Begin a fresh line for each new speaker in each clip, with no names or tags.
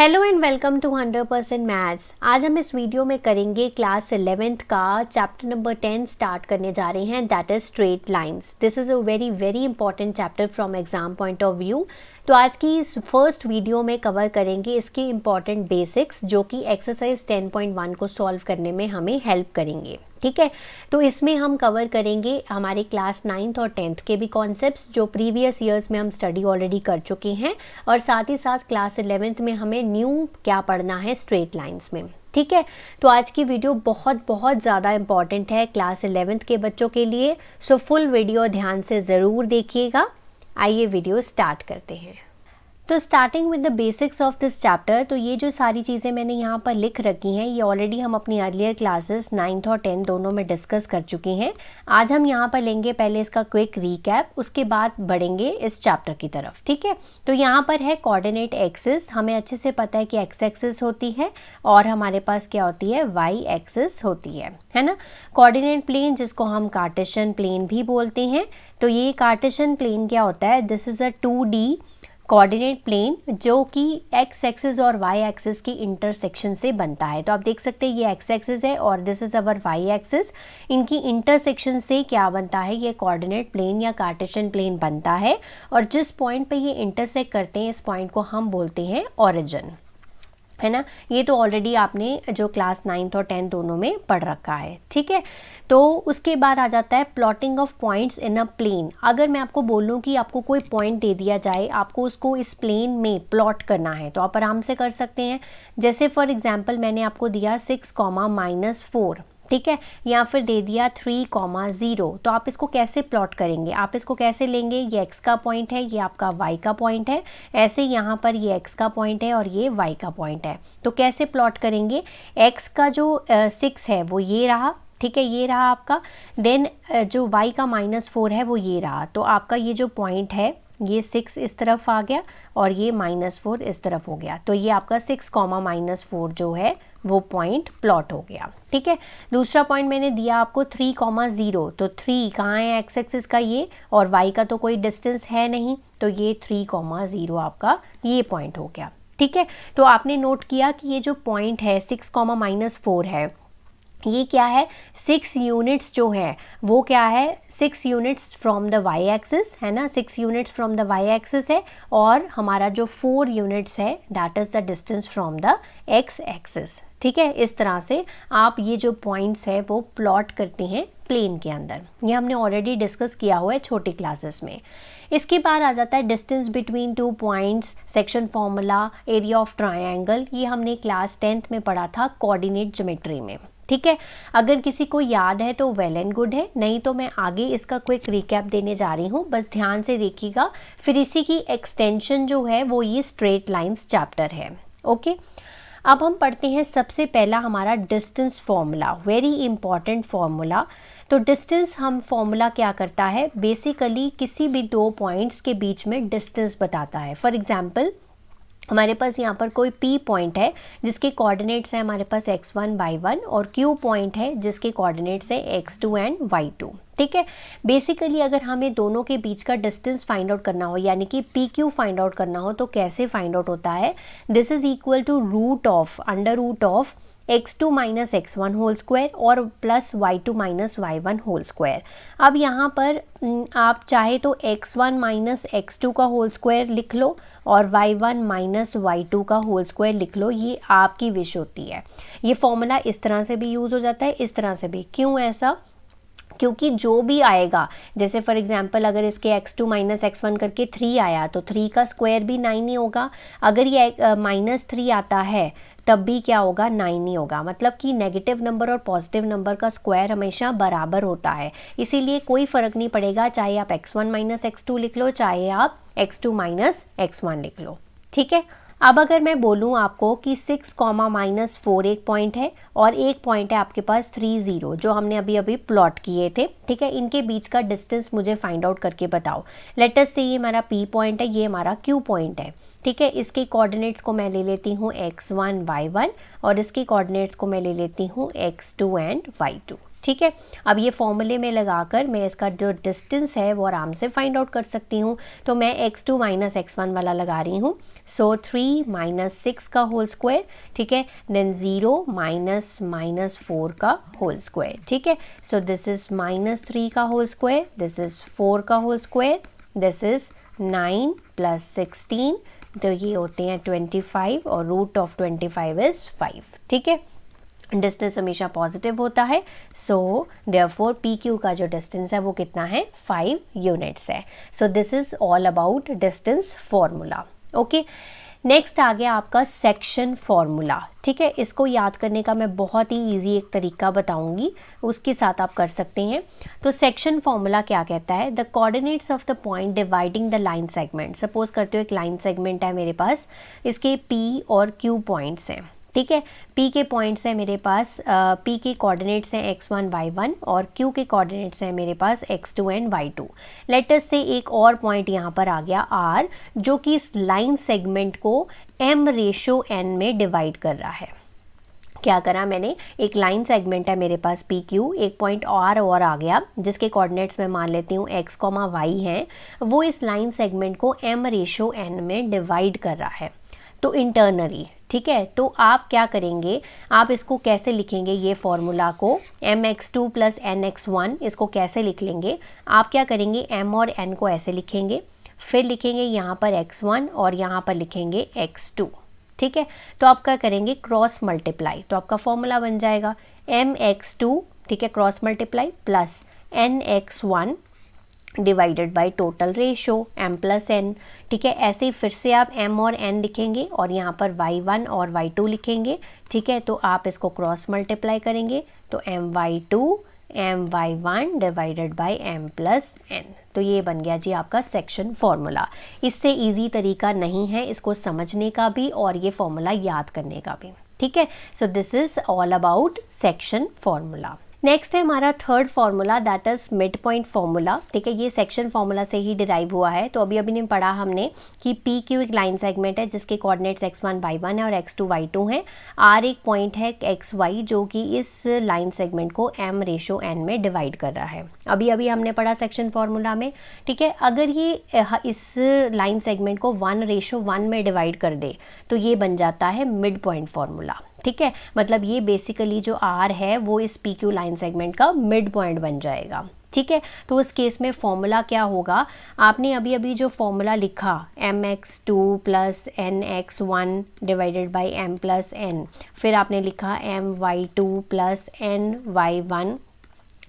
Hello and welcome to 100% maths. आज हम इस वीडियो में करेंगे क्लास 11th का चैप्टर नंबर 10 स्टार्ट करने जा रहे हैं, that is straight lines. This is a very very important chapter from exam point of view. तो आज की इस फर्स्ट वीडियो में कवर करेंगे इसके इंपॉर्टेंट बेसिक्स जो कि एक्सरसाइज 10.1 को सॉल्व करने में हमें हेल्प करेंगे। ठीक है, तो इसमें हम कवर करेंगे हमारे क्लास 9th और 10th के भी कॉन्सेप्ट्स जो प्रीवियस ईयर्स में हम स्टडी ऑलरेडी कर चुके हैं, और साथ ही साथ क्लास 11th में हमें न्यू क्या पढ़ना है स्ट्रेट लाइंस में। ठीक है, तो आज की वीडियो बहुत बहुत ज़्यादा इंपॉर्टेंट है क्लास 11th के बच्चों के लिए, सो फुल वीडियो ध्यान से ज़रूर देखिएगा। आइए वीडियो स्टार्ट करते हैं। तो starting with the basics of this chapter, तो ये जो सारी चीज़ें मैंने यहाँ पर लिख रखी हैं ये ऑलरेडी हम अपनी अर्लियर क्लासेस 9th और 10th दोनों में डिस्कस कर चुके हैं। आज हम यहाँ पर लेंगे पहले इसका क्विक रीकैप, उसके बाद बढ़ेंगे इस चैप्टर की तरफ। ठीक है, तो यहाँ पर है कोऑर्डिनेट एक्सिस। हमें अच्छे से पता है कि एक्स एक्सिस होती है और हमारे पास क्या होती है, वाई एक्सिस होती है ना। कोऑर्डिनेट प्लेन जिसको हम कार्टेशियन प्लेन भी बोलते हैं, तो ये कार्टेशियन प्लेन क्या होता है, this is a 2D coordinate plane जो कि एक्स एक्सिस और वाई एक्सिस की इंटरसेक्शन से बनता है। तो आप देख सकते हैं ये एक्स एक्सिस है और this is our y axis, इनकी इंटरसेक्शन से क्या बनता है, ये कोऑर्डिनेट प्लेन या कार्टेशियन प्लेन बनता है। और जिस पॉइंट पे ये इंटरसेक्ट करते हैं इस पॉइंट को हम बोलते हैं ओरिजिन, है ना। ये तो ऑलरेडी आपने जो क्लास 9th और 10th दोनों में पढ़ रखा है। ठीक है, तो उसके बाद आ जाता है plotting of points in a plane. अगर मैं आपको बोलूँ कि आपको कोई पॉइंट दे दिया जाए, आपको उसको इस प्लेन में प्लॉट करना है, तो आप आराम से कर सकते हैं। जैसे फॉर एग्जांपल मैंने आपको दिया 6, -4, ठीक है, या फिर दे दिया 3, 0, तो आप इसको कैसे प्लॉट करेंगे, आप इसको कैसे लेंगे, ये x का पॉइंट है, ये आपका y का पॉइंट है, ऐसे यहाँ पर ये x का पॉइंट है और ये y का पॉइंट है। तो कैसे प्लॉट करेंगे, x का जो 6 है वो ये रहा, ठीक है, ये रहा आपका। देन जो y का -4 है वो ये रहा। तो आपका ये जो पॉइंट है ये 6 इस तरफ आ गया और ये -4 इस तरफ हो गया। तो ये आपका 6, -4 जो है वो पॉइंट प्लॉट हो गया। ठीक है, दूसरा पॉइंट मैंने दिया आपको 3, 0, तो 3 कहाँ है एक्स एक्सिस का ये, और वाई का तो कोई डिस्टेंस है नहीं, तो ये 3, 0 आपका ये पॉइंट हो गया। ठीक है, तो आपने नोट किया कि ये जो पॉइंट है 6, -4 है, ये क्या है, 6 यूनिट्स जो है वो क्या है, 6 units from the y axis, है ना, 6 units from the y axis है, और हमारा जो 4 यूनिट्स है that is the distance from the x axis. ठीक है, इस तरह से आप ये जो पॉइंट्स है वो प्लॉट करते हैं प्लेन के अंदर। ये हमने ऑलरेडी डिस्कस किया हुआ है छोटी क्लासेस में। इसके बाद आ जाता है distance between 2 points, section formula, area of triangle. ये हमने क्लास 10th में पढ़ा था कोऑर्डिनेट ज्योमेट्री में। ठीक है, अगर किसी को याद है तो वेल एंड गुड है, नहीं तो मैं आगे इसका क्विक रिकैप देने जा रही हूँ, बस ध्यान से देखिएगा। फिर इसी की एक्सटेंशन जो है वो ये स्ट्रेट लाइंस चैप्टर है। ओके, अब हम पढ़ते हैं सबसे पहला हमारा distance formula, very important formula. तो डिस्टेंस हम फॉर्मूला क्या करता है, बेसिकली किसी भी 2 पॉइंट्स के बीच में डिस्टेंस बताता है। फॉर एग्जाम्पल हमारे पास यहाँ पर कोई P पॉइंट है जिसके कोऑर्डिनेट्स हैं हमारे पास x1, y1, और Q पॉइंट है जिसके कोऑर्डिनेट्स है x2 एंड y2। ठीक है, बेसिकली अगर हमें दोनों के बीच का डिस्टेंस फाइंड आउट करना हो, यानी कि PQ फाइंड आउट करना हो, तो कैसे फाइंड आउट होता है, this is equal to √of x2 - x1 whole square और plus y2 - y1 whole square. अब यहाँ पर आप चाहे तो x1 - x2 का होल स्क्वायर लिख लो और y1 - y2 का होल स्क्वायर लिख लो, ये आपकी विश होती है। ये फॉर्मूला इस तरह से भी यूज़ हो जाता है, इस तरह से भी। क्यों ऐसा, क्योंकि जो भी आएगा, जैसे फॉर एग्जांपल अगर इसके x2 - x1 करके 3 आया तो 3 का स्क्वायर भी 9 ही होगा। अगर ये -3 आता है तब भी क्या होगा, 9 ही होगा। मतलब कि नेगेटिव नंबर और पॉजिटिव नंबर का स्क्वायर हमेशा बराबर होता है, इसीलिए कोई फ़र्क नहीं पड़ेगा चाहे आप x1 - x2 लिख लो, चाहे आप x2 - x1 लिख लो। ठीक है, अब अगर मैं बोलूँ आपको कि 6, -4 एक पॉइंट है और एक पॉइंट है आपके पास 3, 0 जो हमने अभी अभी प्लॉट किए थे। ठीक है, इनके बीच का डिस्टेंस मुझे फाइंड आउट करके बताओ। लेट अस से ये हमारा P पॉइंट है, ये हमारा Q पॉइंट है। ठीक है, इसके कोऑर्डिनेट्स को मैं ले लेती हूँ x1, y1, और इसके कोऑर्डिनेट्स को मैं ले लेती हूँ x2 एंड y2। ठीक है, अब ये फॉर्मूले में लगाकर मैं इसका जो डिस्टेंस है वो आराम से फाइंड आउट कर सकती हूँ। तो मैं x2 माइनस x1 वाला लगा रही हूँ। सो 3 माइनस 6 का होल स्क्वायर, ठीक है, देन 0 माइनस माइनस 4 का होल स्क्वायर, ठीक है। सो दिस इज माइनस 3 का होल स्क्वायर, दिस इज 4 का whole square, this is 9 plus 16, तो ये होते हैं 25 और रूट ऑफ 25 इज 5, ठीक है। डिस्टेंस हमेशा पॉजिटिव होता है, सो देयरफॉर पी क्यू का जो डिस्टेंस है वो कितना है, 5 यूनिट्स है। So this is all about distance formula. Okay, next आ गया आपका सेक्शन फॉर्मूला, ठीक है। इसको याद करने का मैं बहुत ही इजी एक तरीका बताऊंगी, उसके साथ आप कर सकते हैं। तो सेक्शन फॉर्मूला क्या कहता है, the coordinates of the point dividing the line segment. Suppose करते हो एक लाइन सेगमेंट है मेरे पास, इसके पी और क्यू पॉइंट्स हैं, ठीक है। P के पॉइंट्स हैं मेरे पास, P के कोऑर्डिनेट्स हैं x1 y1 और Q के कोऑर्डिनेट्स हैं मेरे पास x2 and y2। Let us से एक और पॉइंट यहाँ पर आ गया R, जो कि इस लाइन सेगमेंट को m/n में डिवाइड कर रहा है। क्या करा मैंने, एक लाइन सेगमेंट है मेरे पास PQ, एक पॉइंट और आ गया जिसके कोऑर्डिनेट्स मैं मान लेती हूँ x, y हैं, वो इस लाइन सेगमेंट को m/n में डिवाइड कर रहा है, तो इंटरनली, ठीक है। तो आप क्या करेंगे, आप इसको कैसे लिखेंगे, ये फॉर्मूला को mx2 प्लस nx1, इसको कैसे लिख लेंगे, आप क्या करेंगे, m और n को ऐसे लिखेंगे, फिर लिखेंगे यहाँ पर x1 और यहाँ पर लिखेंगे x2, ठीक है। तो आप क्या करेंगे, क्रॉस मल्टीप्लाई, तो आपका फॉर्मूला बन जाएगा mx2, ठीक है, cross multiply plus nx1 divided by total ratio m plus n, ठीक है। ऐसे ही फिर से आप m और n लिखेंगे और यहाँ पर y1 और y2 लिखेंगे, ठीक है। तो आप इसको क्रॉस मल्टीप्लाई करेंगे तो my2 my1 divided by m plus n, तो ये बन गया जी आपका सेक्शन फॉर्मूला। इससे इजी तरीका नहीं है इसको समझने का भी और ये फॉर्मूला याद करने का भी, ठीक है। So this is all about section formula. Next है हमारा third formula, that is mid point formula, ठीक है। ये सेक्शन फार्मूला से ही डिराइव हुआ है। तो अभी ने पढ़ा हमने कि पी क्यू एक लाइन सेगमेंट है जिसके कोऑर्डिनेट्स x1 y1 है और x2 y2 हैं। आर एक पॉइंट है एक्स वाई जो कि इस लाइन सेगमेंट को m/n में डिवाइड कर रहा है। अभी हमने पढ़ा सेक्शन फार्मूला में, ठीक है। अगर ये इस लाइन सेगमेंट को 1/1 में डिवाइड कर दे तो ये बन जाता है मिड पॉइंट फार्मूला, ठीक है। मतलब ये बेसिकली जो आर है वो इस पी क्यू लाइन सेगमेंट का मिड पॉइंट बन जाएगा, ठीक है। तो उस केस में फॉर्मूला क्या होगा, आपने अभी जो फॉर्मूला लिखा mx2 plus nx1 divided by m plus n, फिर आपने लिखा my2 plus ny1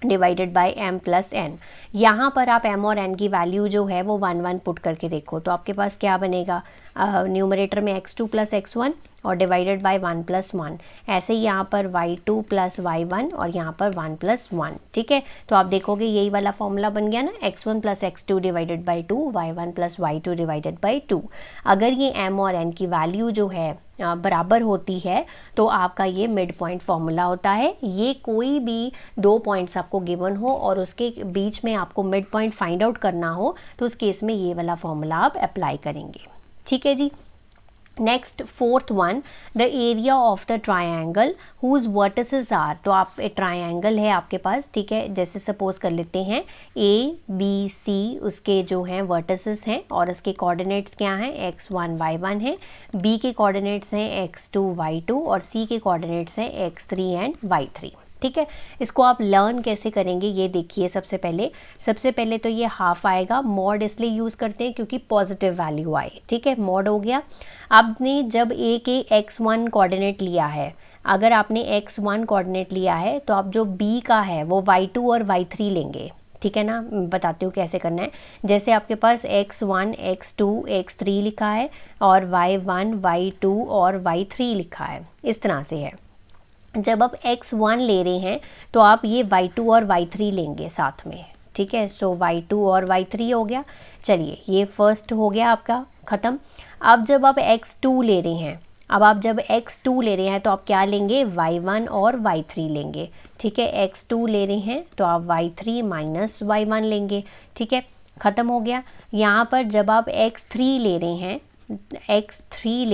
divided by m plus n, यहाँ पर आप m और n की वैल्यू जो है वो 1 पुट करके देखो तो आपके पास क्या बनेगा, न्यूमरेटर में x2 प्लस x1 और डिवाइडेड बाय 1 प्लस 1, ऐसे ही यहाँ पर y2 प्लस y1 और यहाँ पर 1 प्लस 1, ठीक है। तो आप देखोगे यही वाला फॉर्मूला बन गया ना, x1 plus x2 divided by 2, y1 plus y2 divided by 2। अगर ये m और n की वैल्यू जो है बराबर होती है तो आपका ये मिड पॉइंट फॉर्मूला होता है। ये कोई भी दो पॉइंट्स आपको गिवन हो और उसके बीच में आपको मिड पॉइंट फाइंड आउट करना हो तो उस केस में ये वाला फॉर्मूला आप अप्लाई करेंगे, ठीक है जी। Next fourth one, the area of the triangle whose vertices are. तो आप एक ट्राइंगल है आपके पास, ठीक है, जैसे सपोज कर लेते हैं ABC, उसके जो हैं वर्टिसेस हैं और इसके कोऑर्डिनेट्स क्या हैं, x1 y1 है, B के कोऑर्डिनेट्स हैं x2 y2 और C के कोऑर्डिनेट्स हैं x3 एंड y3, ठीक है। इसको आप लर्न कैसे करेंगे ये देखिए। सबसे पहले तो ये हाफ आएगा, मॉड इसलिए यूज़ करते हैं क्योंकि पॉजिटिव वैल्यू आए, ठीक है, मॉड हो गया। आपने जब ए के x1 कोऑर्डिनेट लिया है, अगर आपने x1 कोऑर्डिनेट लिया है तो आप जो b का है वो y2 और y3 लेंगे, ठीक है ना। बताती हूँ कैसे करना है। जैसे आपके पास x1 x2 x3 लिखा है और y1 y2 और y3 लिखा है, इस तरह से है। जब आप x1 ले रहे हैं तो आप ये y2 और y3 लेंगे साथ में, ठीक है। सो y2 और y3 हो गया। चलिए ये फर्स्ट हो गया आपका ख़त्म। अब जब आप x2 ले रहे हैं, तो आप क्या लेंगे, y1 और y3 लेंगे, ठीक है। x2 ले रहे हैं तो आप y3 माइनस y1 लेंगे, ठीक है, ख़त्म हो गया। यहाँ पर जब आप x3 ले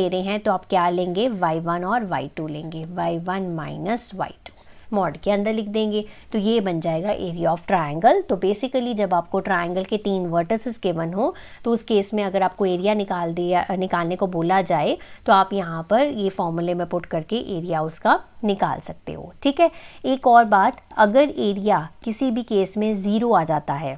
रहे हैं तो आप क्या लेंगे, y1 और y2 लेंगे, y1 माइनस y2, मॉड के अंदर लिख देंगे, तो ये बन जाएगा एरिया ऑफ ट्रायंगल। तो बेसिकली जब आपको ट्रायंगल के 3 वर्टिसेस गिवन हो तो उस केस में अगर आपको एरिया निकालने को बोला जाए तो आप यहाँ पर ये फॉर्मूले में पुट करके एरिया उसका निकाल सकते हो। ठीक है, एक और बात, अगर एरिया किसी भी केस में 0 आ जाता है,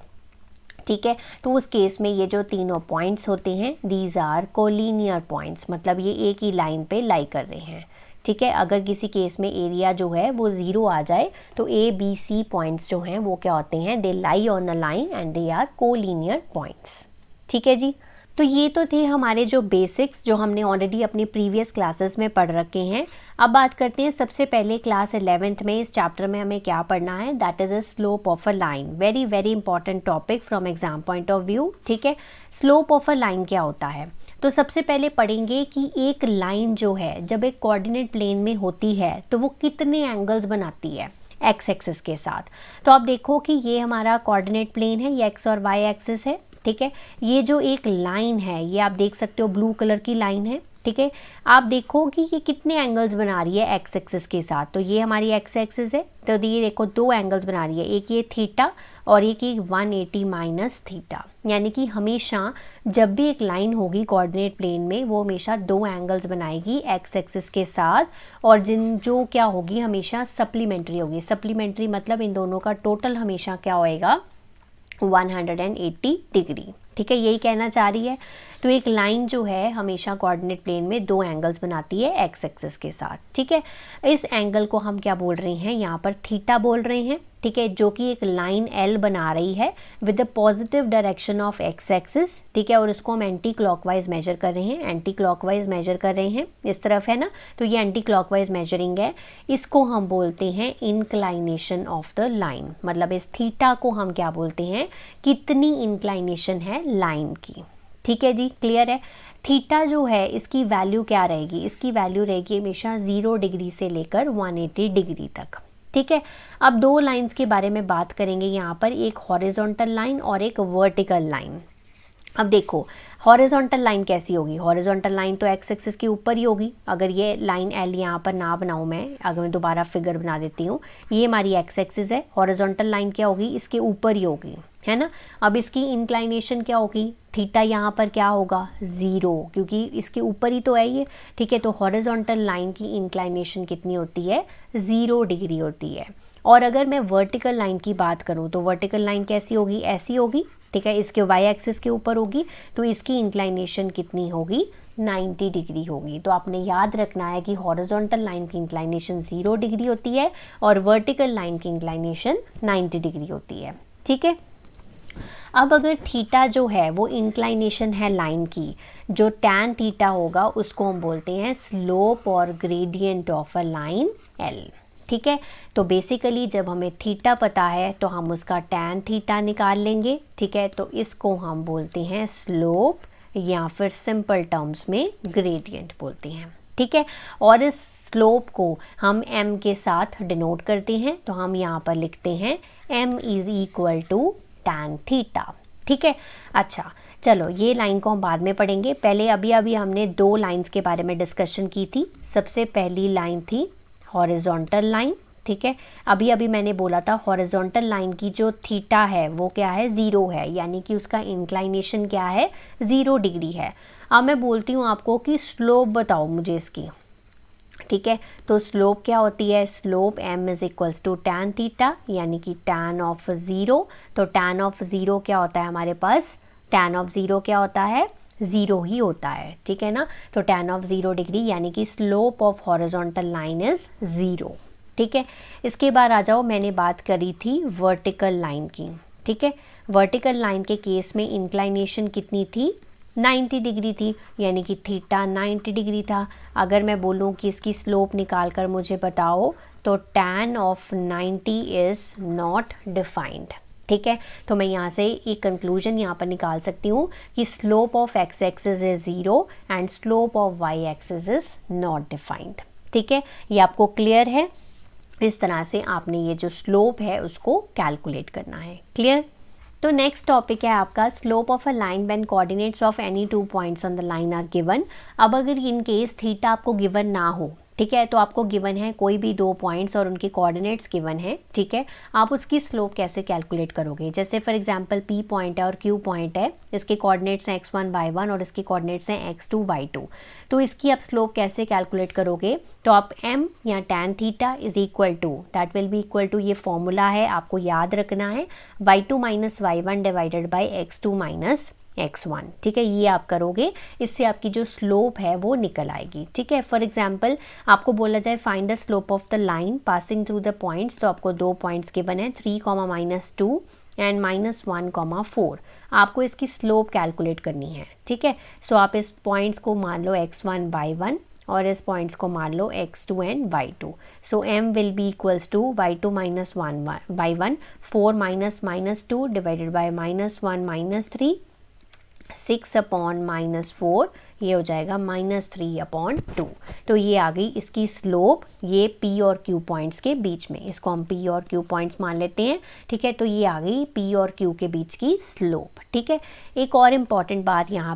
ठीक है, तो उस केस में ये जो तीनों पॉइंट्स होते हैं दीज आर कोलिनियर पॉइंट्स, मतलब ये एक ही लाइन पे लाई कर रहे हैं। ठीक है, अगर किसी केस में एरिया जो है वो 0 आ जाए तो ए बी सी पॉइंट्स जो हैं वो क्या होते हैं, they lie on a line and they are collinear points. ठीक है जी, तो ये तो थे हमारे जो बेसिक्स जो हमने ऑलरेडी अपनी प्रीवियस क्लासेस में पढ़ रखे हैं। अब बात करते हैं सबसे पहले क्लास 11th में इस चैप्टर में हमें क्या पढ़ना है, that is a slope of a line. Very very important topic from exam point of view. ठीक है, स्लोप ऑफ अ लाइन क्या होता है, तो सबसे पहले पढ़ेंगे कि एक लाइन जो है जब एक कोऑर्डिनेट प्लेन में होती है तो वो कितने एंगल्स बनाती है एक्स एक्सिस के साथ। तो आप देखो कि ये हमारा कोऑर्डिनेट प्लेन है, ये एक्स और वाई एक्सिस है। ठीक है, ये जो एक लाइन है ये आप देख सकते हो ब्लू कलर की लाइन है। ठीक है, आप देखो कि ये कितने एंगल्स बना रही है एक्स एक्सिस के साथ, तो ये हमारी एक्स एक्सिस है, तो ये देखो 2 एंगल्स बना रही है, एक ये थीटा और एक ये 180 माइनस थीटा। यानी कि हमेशा जब भी एक लाइन होगी कोऑर्डिनेट प्लेन में वो हमेशा 2 एंगल्स बनाएगी एक्स एक्सिस के साथ, और जो क्या होगी हमेशा सप्लीमेंट्री होगी। सप्लीमेंट्री मतलब इन दोनों का टोटल हमेशा क्या होएगा, 180 डिग्री। ठीक है, यही कहना चाह रही है। तो एक लाइन जो है हमेशा कोऑर्डिनेट प्लेन में 2 एंगल्स बनाती है एक्स एक्सिस के साथ। ठीक है, इस एंगल को हम क्या बोल रहे हैं, यहाँ पर थीटा बोल रहे हैं। ठीक है, जो कि एक लाइन एल बना रही है with the positive direction of x axis. ठीक है, और इसको हम एंटी क्लॉकवाइज मेजर कर रहे हैं, एंटी क्लॉकवाइज मेजर कर रहे हैं, इस तरफ है ना, तो ये एंटी क्लॉकवाइज मेजरिंग है। इसको हम बोलते हैं इंक्लाइनेशन ऑफ द लाइन, मतलब इस थीटा को हम क्या बोलते हैं, कितनी इंक्लाइनेशन है लाइन की। ठीक है जी, क्लियर है। थीटा जो है इसकी वैल्यू क्या रहेगी, इसकी वैल्यू रहेगी हमेशा 0 डिग्री से लेकर 180 डिग्री तक। ठीक है, अब 2 लाइंस के बारे में बात करेंगे यहाँ पर, एक हॉरिजॉन्टल लाइन और एक वर्टिकल लाइन। अब देखो हॉरिजॉन्टल लाइन कैसी होगी, हॉरिजॉन्टल लाइन तो एक्स एक्सिस के ऊपर ही होगी। अगर ये लाइन एल यहाँ पर ना बनाऊँ मैं, अगर मैं दोबारा फिगर बना देती हूँ, ये हमारी एक्स एक्सिस है, हॉरिजॉन्टल लाइन क्या होगी, इसके ऊपर ही होगी, है ना। अब इसकी इंक्लाइनेशन क्या होगी, थीटा यहाँ पर क्या होगा, 0, क्योंकि इसके ऊपर ही तो है ये। ठीक है, तो हॉरिजॉन्टल लाइन की इंक्लाइनेशन कितनी होती है, 0 डिग्री होती है। और अगर मैं वर्टिकल लाइन की बात करूँ तो वर्टिकल लाइन कैसी होगी, ऐसी होगी। ठीक है, इसके वाई एक्सिस के ऊपर होगी, तो इसकी इंक्लाइनेशन कितनी होगी, 90 डिग्री होगी। तो आपने याद रखना है कि हॉरिजॉन्टल लाइन की इंक्लाइनेशन 0 डिग्री होती है और वर्टिकल लाइन की इंक्लाइनेशन 90 डिग्री होती है। ठीक है, अब अगर थीटा जो है वो इंक्लाइनेशन है लाइन की, जो टैन थीटा होगा उसको हम बोलते हैं स्लोप और gradient of a line L. ठीक है, तो बेसिकली जब हमें थीटा पता है तो हम उसका टैन थीटा निकाल लेंगे। ठीक है, तो इसको हम बोलते हैं स्लोप या फिर सिंपल टर्म्स में ग्रेडियंट बोलते हैं। ठीक है, और इस स्लोप को हम m के साथ डिनोट करते हैं, तो हम यहाँ पर लिखते हैं m is equal to tan theta. ठीक है, अच्छा चलो ये लाइन को हम बाद में पढ़ेंगे, पहले अभी हमने 2 लाइंस के बारे में डिस्कशन की थी। सबसे पहली लाइन थी हॉरिजॉन्टल लाइन। ठीक है, अभी मैंने बोला था हॉरिजॉन्टल लाइन की जो थीटा है वो क्या है, 0 है, यानी कि उसका इंक्लाइनेशन क्या है, 0 डिग्री है। अब मैं बोलती हूँ आपको कि स्लोप बताओ मुझे इसकी। ठीक है, तो स्लोप क्या होती है, slope m is equals to tan theta, यानी कि टैन ऑफ 0। तो टैन ऑफ 0 क्या होता है हमारे पास, टैन ऑफ 0 क्या होता है, 0 ही होता है। ठीक है ना, तो टैन ऑफ 0 डिग्री यानी कि slope of horizontal line is 0। ठीक है, इसके बाद आ जाओ, मैंने बात करी थी वर्टिकल लाइन की। ठीक है, वर्टिकल लाइन के केस में इंक्लाइनेशन कितनी थी, 90 डिग्री थी, यानी कि थीटा 90 डिग्री था। अगर मैं बोलूँ कि इसकी स्लोप निकाल कर मुझे बताओ तो tan of 90 is not defined. ठीक है, तो मैं यहाँ से एक कंक्लूजन यहाँ पर निकाल सकती हूँ कि slope of x axis is 0 and slope of y axis is not defined. ठीक है, ये आपको क्लियर है। इस तरह से आपने ये जो स्लोप है उसको कैलकुलेट करना है। क्लियर। तो नेक्स्ट टॉपिक है आपका slope of a line when coordinates of any 2 points on the line are given. अब अगर इन केस थीटा आपको गिवन ना हो, ठीक है। तो आपको गिवन है कोई भी 2 पॉइंट्स और उनके कोऑर्डिनेट्स गिवन है, ठीक है। आप उसकी स्लोप कैसे कैलकुलेट करोगे? जैसे फॉर एग्जांपल P पॉइंट है और Q पॉइंट है, इसके कोऑर्डिनेट्स हैं x1 y1 और इसके कोऑर्डिनेट्स हैं x2 y2। तो इसकी आप स्लोप कैसे कैलकुलेट करोगे? तो आप m या tan theta is equal to, that will be equal to, ये फॉर्मूला है आपको याद रखना है, y2 minus y1 divided by x2 minus x1, ठीक है। ये आप करोगे, इससे आपकी जो स्लोप है वो निकल आएगी, ठीक है। फॉर एग्जांपल आपको बोला जाए find the slope of the line passing through the points, तो आपको 2 पॉइंट्स गिवन है 3, -2 एंड -1, 4। आपको इसकी स्लोप कैलकुलेट करनी है, ठीक है। सो आप इस पॉइंट्स को मान लो x1 y1 और इस पॉइंट्स को मान लो x2 and y2। So m will be equals to y2 minus y1, 4 -2 divided by -1 -3, 6 upon -4, ये हो जाएगा -3/2। तो ये आ गई इसकी स्लोप, ये P और Q पॉइंट्स के बीच में, इसको हम P और Q पॉइंट्स मान लेते हैं, ठीक है। तो ये आ गई P और Q के बीच की स्लोप, ठीक है। एक और इम्पॉर्टेंट बात यहाँ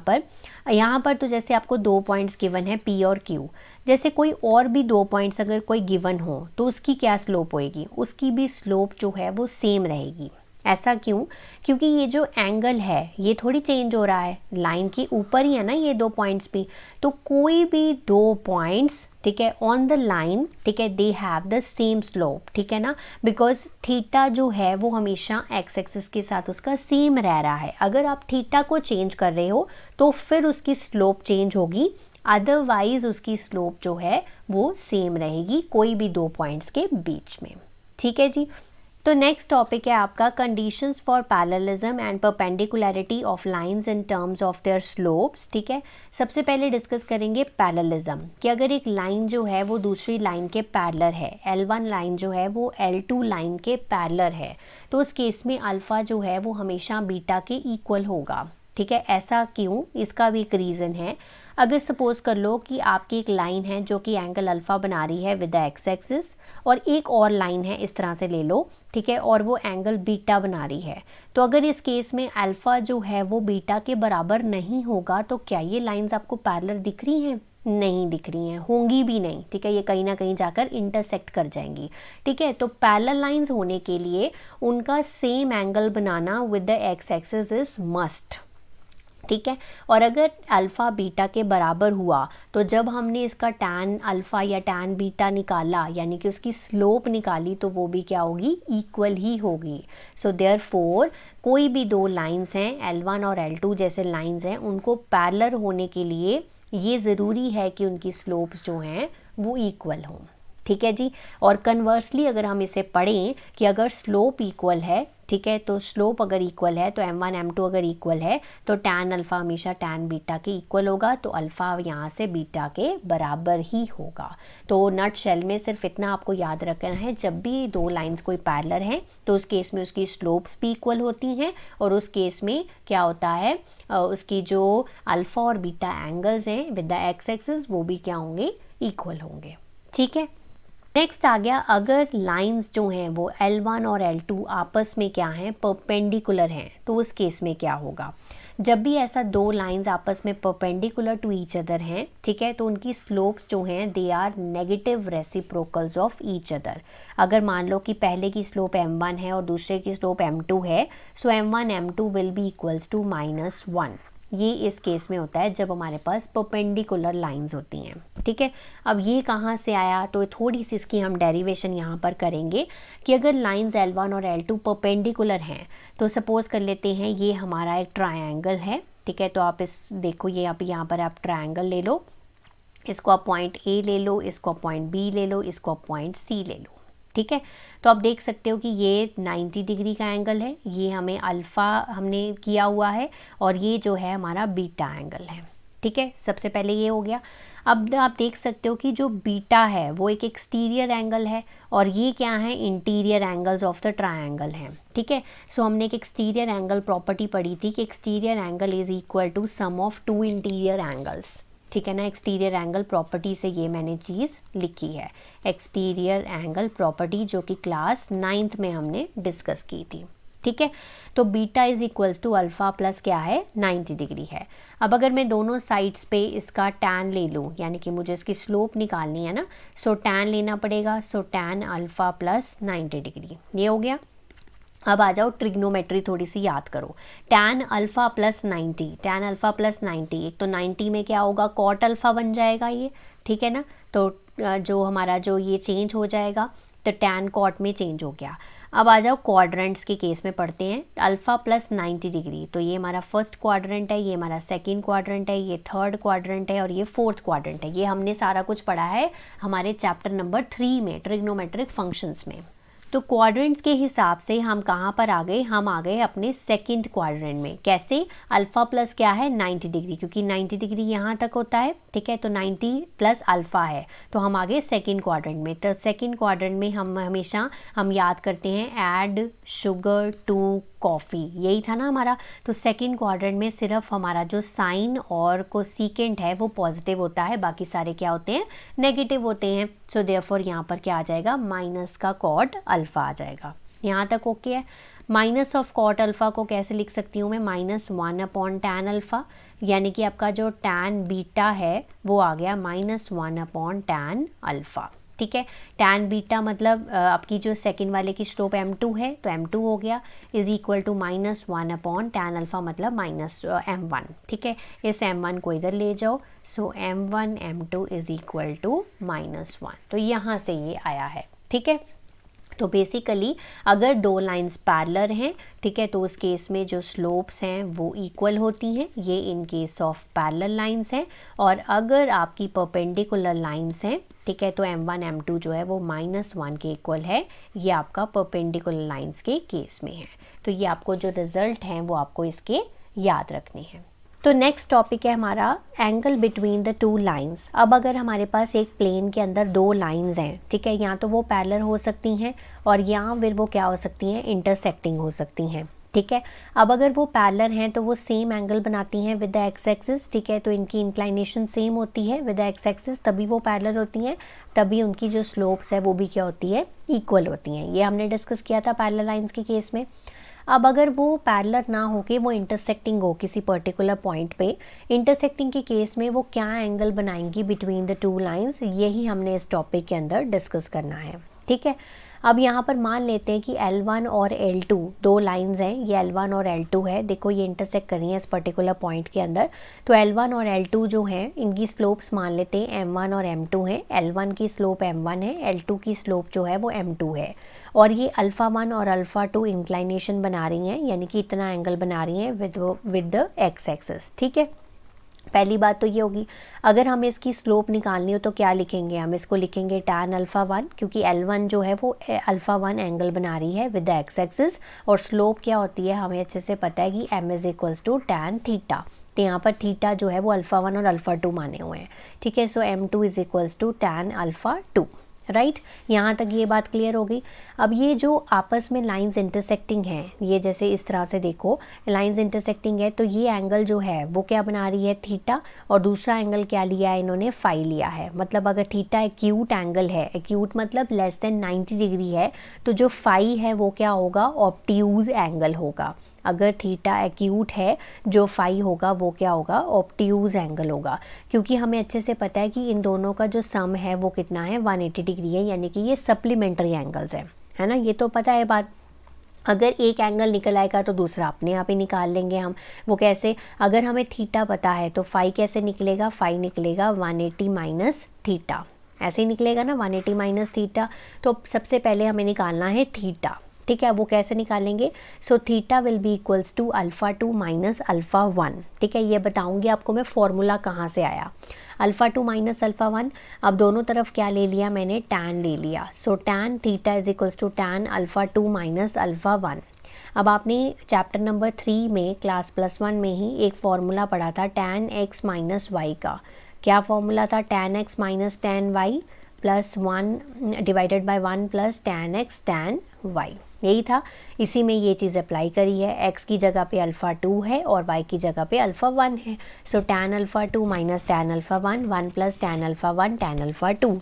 पर तो जैसे आपको 2 पॉइंट्स गिवन है P और Q, जैसे कोई और भी 2 पॉइंट्स अगर कोई गिवन हो तो उसकी क्या स्लोप होएगी? उसकी भी स्लोप जो है वो सेम रहेगी। ऐसा क्यों? क्योंकि ये जो एंगल है ये थोड़ी चेंज हो रहा है, लाइन के ऊपर ही है ना ये 2 पॉइंट्स भी। तो कोई भी 2 पॉइंट्स, ठीक है, ऑन द लाइन, ठीक है, they have the same slope, ठीक है ना, बिकॉज थीटा जो है वो हमेशा एक्स एक्सिस के साथ उसका सेम रह रहा है। अगर आप थीटा को चेंज कर रहे हो तो फिर उसकी स्लोप चेंज होगी, अदरवाइज उसकी स्लोप जो है वो सेम रहेगी कोई भी 2 पॉइंट्स के बीच में, ठीक है जी। तो नेक्स्ट टॉपिक है आपका conditions for parallelism and perpendicularity of lines in terms of their slopes, ठीक है। सबसे पहले डिस्कस करेंगे पैरेललिज्म, कि अगर एक लाइन जो है वो दूसरी लाइन के पैरेलल है, L1 लाइन जो है वो L2 लाइन के पैरेलल है, तो उस केस में अल्फ़ा जो है वो हमेशा बीटा के इक्वल होगा, ठीक है। ऐसा क्यों? इसका भी एक रीज़न है। अगर सपोज कर लो कि आपकी एक लाइन है जो कि एंगल अल्फ़ा बना रही है विद द एक्स एक्सिस, और एक और लाइन है इस तरह से ले लो, ठीक है, और वो एंगल बीटा बना रही है, तो अगर इस केस में अल्फ़ा जो है वो बीटा के बराबर नहीं होगा तो क्या ये लाइंस आपको पैरेलल दिख रही हैं? नहीं दिख रही हैं, होंगी भी नहीं, ठीक है। ये कहीं ना कहीं जाकर इंटरसेक्ट कर जाएंगी, ठीक है। तो पैरेलल लाइंस होने के लिए उनका same angle banana with the x axis is must, ठीक है। और अगर अल्फ़ा बीटा के बराबर हुआ तो जब हमने इसका टैन अल्फ़ा या टैन बीटा निकाला, यानी कि उसकी स्लोप निकाली, तो वो भी क्या होगी? इक्वल ही होगी। सो देयरफॉर कोई भी 2 लाइंस हैं, L1 और L2 जैसे लाइंस हैं, उनको पैरेलल होने के लिए ये ज़रूरी है कि उनकी स्लोप्स जो हैं वो इक्वल हों, ठीक है जी। और कन्वर्सली अगर हम इसे पढ़ें कि अगर स्लोप इक्वल है, ठीक है, तो स्लोप अगर इक्वल है तो m1 m2 अगर इक्वल है तो टैन अल्फ़ा हमेशा टैन बीटा के इक्वल होगा, तो अल्फ़ा यहाँ से बीटा के बराबर ही होगा। तो नट शेल में सिर्फ इतना आपको याद रखना है, जब भी 2 लाइंस कोई पैरेलल हैं तो उस केस में उसकी स्लोप्स भी इक्वल होती हैं, और उस केस में क्या होता है, उसकी जो अल्फ़ा और बीटा एंगल्स हैं विद द एक्स एक्सिस वो भी क्या होंगे? इक्वल होंगे, ठीक है। नेक्स्ट आ गया, अगर लाइंस जो हैं वो L1 और L2 आपस में क्या हैं? परपेंडिकुलर हैं, तो उस केस में क्या होगा? जब भी ऐसा 2 लाइंस आपस में परपेंडिकुलर टू ईच अदर हैं, ठीक है, तो उनकी स्लोप्स जो हैं they are negative reciprocals of each other. अगर मान लो कि पहले की स्लोप m1 है और दूसरे की स्लोप m2 है, so m1 m2 will be equals to -1। ये इस केस में होता है जब हमारे पास परपेंडिकुलर लाइंस होती हैं, ठीक है। अब ये कहाँ से आया? तो थोड़ी सी इसकी हम डेरिवेशन यहाँ पर करेंगे कि अगर लाइंस L1 और L2 परपेंडिकुलर हैं, तो सपोज कर लेते हैं ये हमारा एक ट्रायंगल है, ठीक है। तो आप इस देखो, ये यहाँ पर आप ट्रायंगल ले लो, इसको आप पॉइंट A ले लो, इसको आप पॉइंट B ले लो, इसको आप पॉइंट C ले लो, ठीक है। तो आप देख सकते हो कि ये 90 डिग्री का एंगल है, ये हमें अल्फ़ा हमने किया हुआ है, और ये जो है हमारा बीटा एंगल है, ठीक है। सबसे पहले ये हो गया। अब आप देख सकते हो कि जो बीटा है वो एक एक्सटीरियर एंगल है, और ये क्या है? Interior angles of the triangle हैं, ठीक है। सो हमने एक एक्सटीरियर एंगल प्रॉपर्टी पढ़ी थी कि exterior angle is equal to sum of 2 interior angles, ठीक है ना। एक्सटीरियर एंगल प्रॉपर्टी से ये मैंने चीज़ लिखी है, एक्सटीरियर एंगल प्रॉपर्टी, जो कि क्लास 9th में हमने डिस्कस की थी, ठीक है। तो beta is equals to alpha plus क्या है 90 डिग्री है। अब अगर मैं दोनों साइड्स पे इसका टैन ले लूँ, यानी कि मुझे इसकी स्लोप निकालनी है ना, सो टैन लेना पड़ेगा, सो टैन अल्फ़ा प्लस 90 डिग्री, ये हो गया। अब आ जाओ ट्रिग्नोमेट्री थोड़ी सी याद करो। Tan alpha plus 90, tan alpha plus 90, एक तो 90 में क्या होगा, कॉट अल्फ़ा बन जाएगा ये, ठीक है ना। तो जो हमारा जो ये चेंज हो जाएगा, तो टैन कॉट में चेंज हो गया। अब आ जाओ क्वाड्रेंट्स के केस में पढ़ते हैं। अल्फ़ा प्लस 90 डिग्री, तो ये हमारा फर्स्ट क्वाड्रेंट है, ये हमारा सेकंड क्वाड्रेंट है, ये थर्ड क्वाड्रेंट है और ये फोर्थ क्वाड्रेंट है। ये हमने सारा कुछ पढ़ा है हमारे चैप्टर नंबर 3 में, ट्रिग्नोमेट्रिक फंक्शंस में। तो क्वाड्रेंट्स के हिसाब से हम कहाँ पर आ गए, हम आ गए अपने सेकंड क्वाड्रेंट में। कैसे, अल्फ़ा प्लस क्या है 90 डिग्री, क्योंकि 90 डिग्री यहाँ तक होता है, ठीक है। तो 90 प्लस अल्फ़ा है, तो हम आ गए सेकंड क्वाड्रेंट में। तो सेकंड क्वाड्रेंट में हम हमेशा याद करते हैं ऐड शुगर टू कॉफ़ी, यही था ना हमारा। तो सेकंड क्वाड्रेंट में सिर्फ हमारा जो साइन और कोसेकेंट है वो पॉजिटिव होता है, बाकी सारे क्या होते हैं, नेगेटिव होते हैं। सो देयरफॉर यहाँ पर क्या आ जाएगा, माइनस का कॉट अल्फ़ा आ जाएगा। यहाँ तक ओके है। माइनस ऑफ कॉट अल्फ़ा को कैसे लिख सकती हूँ मैं, -1 अपॉन टैन अल्फ़ा, यानी कि आपका जो टैन बीटा है वो आ गया -1 अपॉन टैन अल्फ़ा, ठीक है। टैन बीटा मतलब आपकी जो सेकंड वाले की स्लोप m2 है, तो m2 हो गया, is equal to -1 upon tan alpha मतलब -m1, ठीक है। इस m1 को इधर ले जाओ, सो m1 m2 is equal to -1, तो यहाँ से ये आया है, ठीक है। तो बेसिकली अगर दो लाइंस पैरेलल हैं, ठीक है, तो उस केस में जो स्लोप्स हैं वो इक्वल होती हैं, ये in case of parallel lines हैं। और अगर आपकी परपेंडिकुलर लाइंस हैं, ठीक है, तो m1 m2 जो है वो -1 के इक्वल है, ये आपका परपेंडिकुलर लाइंस के केस में है। तो ये आपको जो रिजल्ट हैं वो आपको इसके याद रखने हैं। तो नेक्स्ट टॉपिक है हमारा angle between the two lines. अब अगर हमारे पास एक प्लेन के अंदर दो लाइंस हैं, ठीक है, या तो वो पैरेलल हो सकती हैं और या फिर वो क्या हो सकती हैं, इंटरसेक्टिंग हो सकती हैं, ठीक है। अब अगर वो पैरेलल हैं तो वो सेम एंगल बनाती हैं विद द एक्स एक्सिस, ठीक है, तो इनकी इंक्लाइनेशन सेम होती है विद द एक्स एक्सिस, तभी वो पैरेलल होती हैं, तभी उनकी जो स्लोप्स है वो भी क्या होती है, इक्वल होती हैं। ये हमने डिस्कस किया था पैरेलल लाइंस के केस में। अब अगर वो पैरेलल ना हो के वो इंटरसेक्टिंग हो किसी पर्टिकुलर पॉइंट पे, इंटरसेक्टिंग के केस में वो क्या एंगल बनाएंगी बिटवीन द टू लाइंस, यही हमने इस टॉपिक के अंदर डिस्कस करना है, ठीक है। अब यहाँ पर मान लेते हैं कि L1 और L2 दो लाइंस हैं, ये L1 और L2 है, देखो ये इंटरसेक्ट कर रही हैं इस पर्टिकुलर पॉइंट के अंदर। तो L1 और L2 जो हैं इनकी स्लोप्स मान लेते हैं M1 और M2 हैं। L1 की स्लोप M1 है, L2 की स्लोप जो है वो M2 है, और ये अल्फ़ा 1 और अल्फ़ा 2 इंक्लाइनेशन बना रही हैं, यानी कि इतना एंगल बना रही हैं विद द एक्स एक्सिस, ठीक है। पहली बात तो ये होगी, अगर हमें इसकी स्लोप निकालनी हो तो क्या लिखेंगे, हम इसको लिखेंगे टैन अल्फ़ा 1, क्योंकि L1 जो है वो अल्फ़ा 1 एंगल बना रही है विद द एक्स एक्सिस, और स्लोप क्या होती है हमें अच्छे से पता है कि m is equals to tan theta. तो यहाँ पर थीटा जो है वो अल्फ़ा 1 और अल्फ़ा 2 माने हुए हैं, ठीक है। So m2 is equals to tan alpha 2, right. यहाँ तक ये बात क्लियर हो गई। अब ये जो आपस में लाइंस इंटरसेक्टिंग हैं, ये जैसे इस तरह से देखो लाइंस इंटरसेक्टिंग है, तो ये एंगल जो है वो क्या बना रही है, थीटा, और दूसरा एंगल क्या लिया है इन्होंने, फाई लिया है। मतलब अगर थीटा एक्यूट एंगल है, एक्यूट मतलब लेस देन 90 डिग्री है, तो जो फाई है वो क्या होगा, ऑब्ट्यूज एंगल होगा। अगर थीटा एक्यूट है, जो फाई होगा वो क्या होगा, ऑब्ट्यूज एंगल होगा, क्योंकि हमें अच्छे से पता है कि इन दोनों का जो सम है वो कितना है, 180 डिग्री है, यानी कि ये सप्लीमेंट्री एंगल्स है ना, ये तो पता है बात। अगर एक एंगल निकल आएगा तो दूसरा अपने आप ही निकाल लेंगे हम। वो कैसे, अगर हमें थीटा पता है तो फाई कैसे निकलेगा, फाई निकलेगा 180 माइनस थीटा, ऐसे ही निकलेगा ना, 180 माइनस थीटा। तो सबसे पहले हमें निकालना है थीटा, ठीक है। वो कैसे निकालेंगे, so theta will be equals to alpha 2 minus alpha 1, ठीक है। ये बताऊंगी आपको मैं फॉर्मूला कहाँ से आया, अल्फ़ा 2 माइनस अल्फ़ा 1। अब दोनों तरफ क्या ले लिया मैंने, टैन ले लिया, so tan theta is equals to tan alpha 2 minus alpha 1। अब आपने चैप्टर नंबर 3 में क्लास +1 में ही एक फार्मूला पढ़ा था टैन x माइनस वाई का। क्या फार्मूला था, tan x minus tan y plus 1 divided by 1 plus tan x tan y, यही था। इसी में ये चीज़ अप्लाई करी है, x की जगह पे अल्फ़ा 2 है और y की जगह पे अल्फ़ा 1 है। सो tan alpha 2 minus tan alpha 1, 1 plus tan alpha 1 tan alpha 2।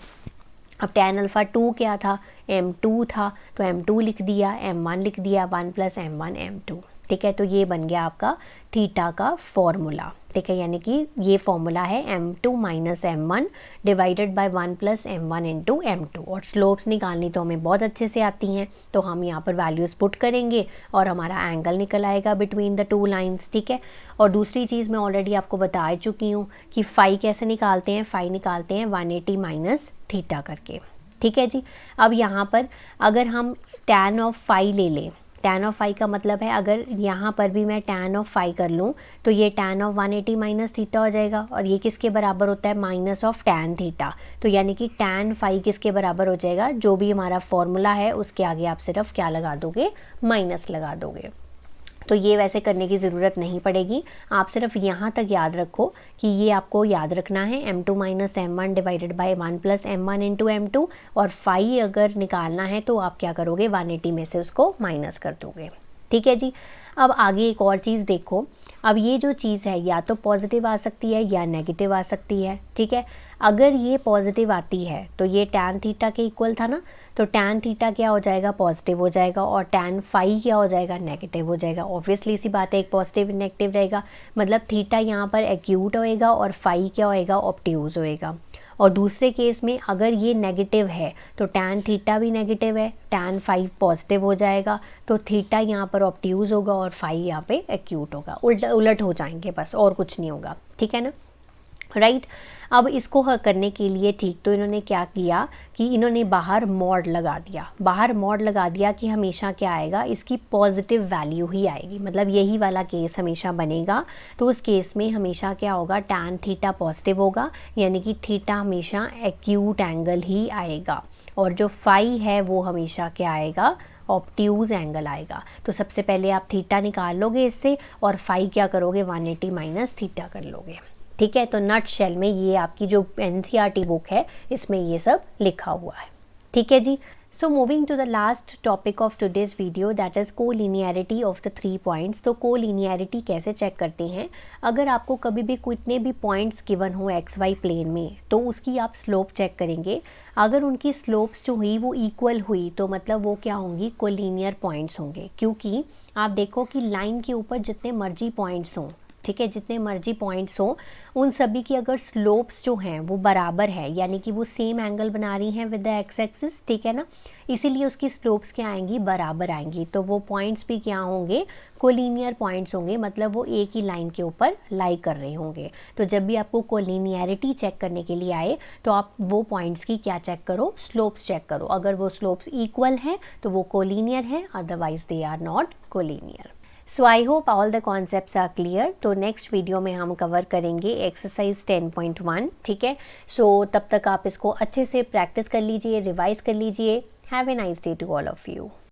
अब tan अल्फ़ा 2 क्या था, m2 था, तो m2 लिख दिया, m1 लिख दिया, 1 + m1 m2। ठीक है, तो ये बन गया आपका थीटा का फॉर्मूला। ठीक है, यानी कि ये फॉर्मूला है m2 - m1 divided by 1 + m1 × m2। और स्लोप्स निकालनी तो हमें बहुत अच्छे से आती हैं, तो हम यहाँ पर वैल्यूज़ पुट करेंगे और हमारा एंगल निकल आएगा बिटवीन द टू लाइन्स। ठीक है, और दूसरी चीज़ मैं ऑलरेडी आपको बता चुकी हूँ कि फ़ाई कैसे निकालते हैं। फ़ाई निकालते हैं 180 - थीटा करके। ठीक है जी, अब यहाँ पर अगर हम tan ऑफ फ़ाई ले लें, tan ऑफ फ़ाई का मतलब है अगर यहाँ पर भी मैं tan ऑफ फ़ाई कर लूँ तो ये tan ऑफ 180 - थीटा हो जाएगा, और ये किसके बराबर होता है, माइनस ऑफ tan थीटा। तो यानी कि tan फ़ाई किसके बराबर हो जाएगा, जो भी हमारा फॉर्मूला है उसके आगे आप सिर्फ क्या लगा दोगे, माइनस लगा दोगे। तो ये वैसे करने की ज़रूरत नहीं पड़ेगी, आप सिर्फ यहाँ तक याद रखो कि ये आपको याद रखना है m2 - m1 divided by 1 + m1 × m2। और फ़ाई अगर निकालना है तो आप क्या करोगे, 180 में से उसको माइनस कर दोगे। ठीक है जी, अब आगे एक और चीज़ देखो। अब ये जो चीज़ है या तो पॉजिटिव आ सकती है या नेगेटिव आ सकती है। ठीक है, अगर ये पॉजिटिव आती है तो ये tan थीटा के इक्वल था ना, तो tan थीटा क्या हो जाएगा, पॉजिटिव हो जाएगा, और tan फ़ाई क्या हो जाएगा, नेगेटिव हो जाएगा। ऑब्वियसली सी बात है, एक पॉजिटिव नेगेटिव रहेगा, मतलब थीटा यहाँ पर एक्यूट होएगा और फ़ाई क्या होएगा, ऑब्ट्यूज़ होएगा। और दूसरे केस में अगर ये नेगेटिव है तो tan थीटा भी नेगेटिव है, tan फ़ाई पॉजिटिव हो जाएगा, तो थीटा यहाँ पर ऑब्ट्यूज़ होगा और फ़ाई यहाँ पे एक्यूट होगा। उलट हो जाएंगे बस, और कुछ नहीं होगा। ठीक है ना, राइट। अब इसको करने के लिए ठीक तो इन्होंने क्या किया कि इन्होंने बाहर मॉड लगा दिया। बाहर मॉड लगा दिया कि हमेशा क्या आएगा, इसकी पॉजिटिव वैल्यू ही आएगी, मतलब यही वाला केस हमेशा बनेगा। तो उस केस में हमेशा क्या होगा, tan थीटा पॉजिटिव होगा, यानी कि थीटा हमेशा एक्यूट एंगल ही आएगा, और जो फ़ाई है वो हमेशा क्या आएगा, ऑब्ट्यूज़ एंगल आएगा। तो सबसे पहले आप थीटा निकाल लोगे इससे, और फ़ाई क्या करोगे, 180 - थीटा कर लोगे। ठीक है, तो नट शेल में ये आपकी जो NCERT बुक है इसमें ये सब लिखा हुआ है। ठीक है जी, so moving to the last topic of today's video, that is collinearity of the 3 points. तो कोलिनियरिटी कैसे चेक करते हैं, अगर आपको कभी भी कितने भी पॉइंट्स गिवन हो XY प्लेन में, तो उसकी आप स्लोप चेक करेंगे। अगर उनकी स्लोप्स जो हुई वो इक्वल हुई तो मतलब वो क्या होंगी, कोलिनियर पॉइंट्स होंगे। क्योंकि आप देखो कि लाइन के ऊपर जितने मर्जी पॉइंट्स हों, ठीक है, जितने मर्जी पॉइंट्स हों, उन सभी की अगर स्लोप्स जो हैं वो बराबर है, यानी कि वो सेम एंगल बना रही हैं विद द एक्स एक्सिस। ठीक है ना, इसीलिए उसकी स्लोप्स क्या आएंगी, बराबर आएंगी। तो वो पॉइंट्स भी क्या होंगे, कोलिनियर पॉइंट्स होंगे, मतलब वो एक ही लाइन के ऊपर लाई कर रहे होंगे। तो जब भी आपको कोलिनियरिटी चेक करने के लिए आए तो आप वो पॉइंट्स की क्या चेक करो, स्लोप्स चेक करो। अगर वो स्लोप्स इक्वल हैं तो वो कोलिनियर हैं, otherwise they are not collinear. So I hope all the concepts are clear. तो नेक्स्ट वीडियो में हम कवर करेंगे एक्सरसाइज 10.1। ठीक है, सो तब तक आप इसको अच्छे से प्रैक्टिस कर लीजिए, रिवाइज कर लीजिए। Have a nice day to all of you.